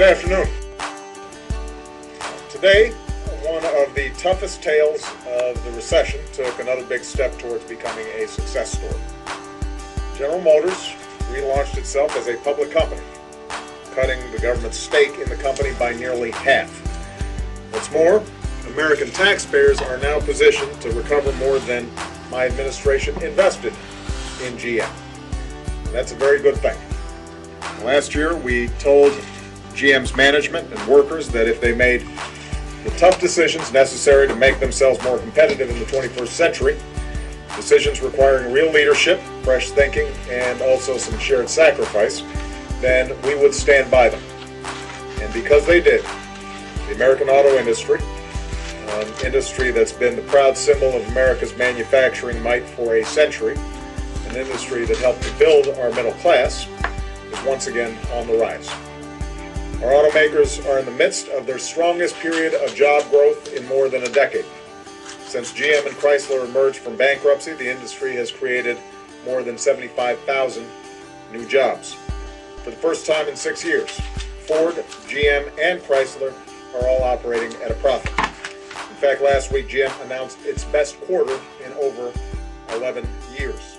afternoon. Today, one of the toughest tales of the recession took another big step towards becoming a success story. General Motors relaunched itself as a public company, cutting the government's stake in the company by nearly half. What's more, American taxpayers are now positioned to recover more than my administration invested in GM. And that's a very good thing. Last year, we told GM's management and workers that if they made the tough decisions necessary to make themselves more competitive in the 21st century, decisions requiring real leadership, fresh thinking, and also some shared sacrifice, then we would stand by them. And because they did, the American auto industry, an industry that's been the proud symbol of America's manufacturing might for a century, an industry that helped to build our middle class, is once again on the rise. Our automakers are in the midst of their strongest period of job growth in more than a decade. Since GM and Chrysler emerged from bankruptcy, the industry has created more than 75,000 new jobs. For the first time in 6 years, Ford, GM, and Chrysler are all operating at a profit. In fact, last week GM announced its best quarter in over 11 years.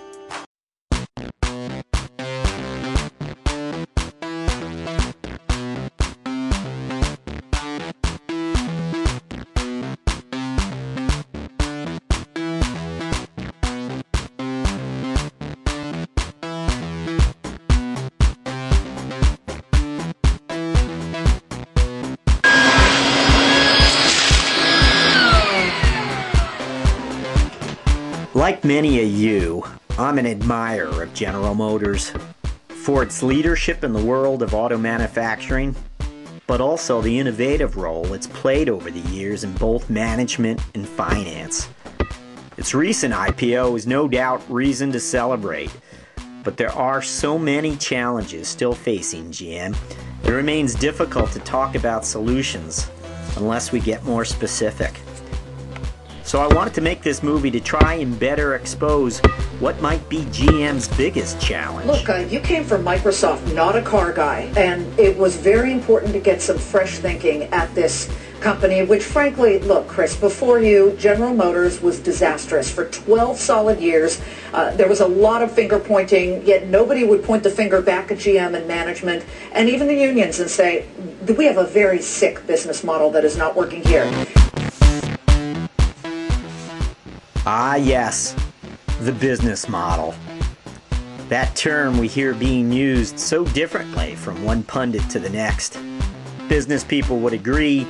Like many of you, I'm an admirer of General Motors for its leadership in the world of auto manufacturing, but also the innovative role it's played over the years in both management and finance. Its recent IPO is no doubt reason to celebrate, but there are so many challenges still facing GM, it remains difficult to talk about solutions unless we get more specific. So I wanted to make this movie to try and better expose what might be GM's biggest challenge. Look, you came from Microsoft, not a car guy, and it was very important to get some fresh thinking at this company, which frankly, look, Chris, before you, General Motors was disastrous. For 12 solid years, there was a lot of finger pointing, yet nobody would point the finger back at GM and management, and even the unions, and say, we have a very sick business model that is not working here. Ah, yes, the business model. That term we hear being used so differently from one pundit to the next. Business people would agree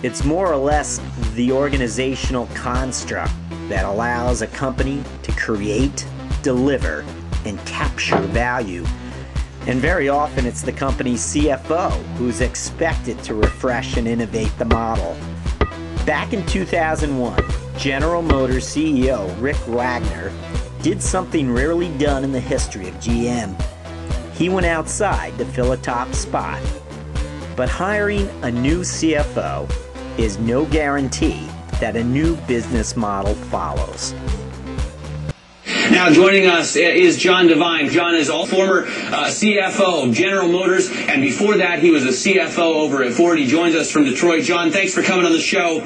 it's more or less the organizational construct that allows a company to create, deliver, and capture value. And very often it's the company's CFO who's expected to refresh and innovate the model. Back in 2001, General Motors CEO Rick Rattner did something rarely done in the history of GM. He went outside to fill a top spot. But hiring a new CFO is no guarantee that a new business model follows. Now joining us is John Devine. John is a former CFO of General Motors, and before that he was a CFO over at Ford. He joins us from Detroit. John, thanks for coming on the show.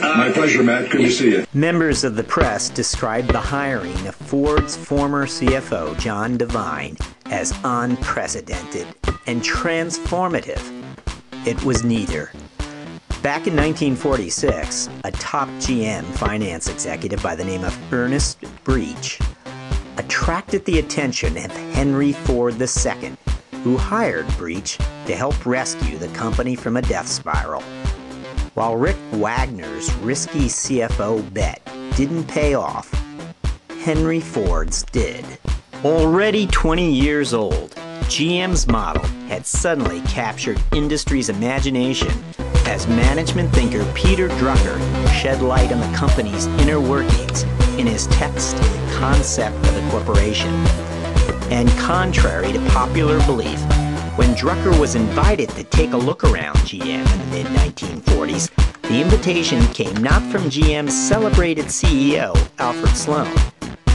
My pleasure, Matt. Good to see you. Members of the press described the hiring of Ford's former CFO, John Devine, as unprecedented and transformative. It was neither. Back in 1946, a top GM finance executive by the name of Ernest Breech attracted the attention of Henry Ford II, who hired Breech to help rescue the company from a death spiral. While Rick Wagner's risky CFO bet didn't pay off, Henry Ford's did. Already 20 years old, GM's model had suddenly captured industry's imagination as management thinker Peter Drucker shed light on the company's inner workings in his text, Concept of the Corporation. And contrary to popular belief, when Drucker was invited to take a look around GM in the mid-1940s, the invitation came not from GM's celebrated CEO, Alfred Sloan,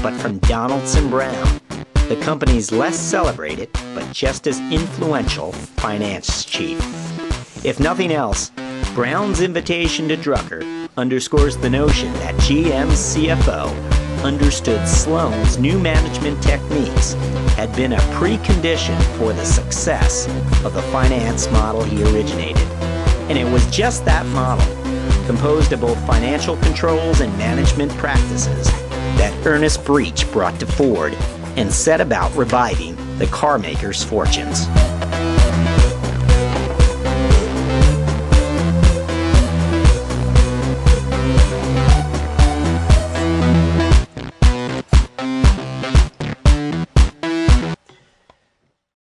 but from Donaldson Brown, the company's less celebrated but just as influential finance chief. If nothing else, Brown's invitation to Drucker underscores the notion that GM's CFO understood Sloan's new management techniques had been a precondition for the success of the finance model he originated. And it was just that model, composed of both financial controls and management practices, that Ernest Breech brought to Ford and set about reviving the carmaker's fortunes.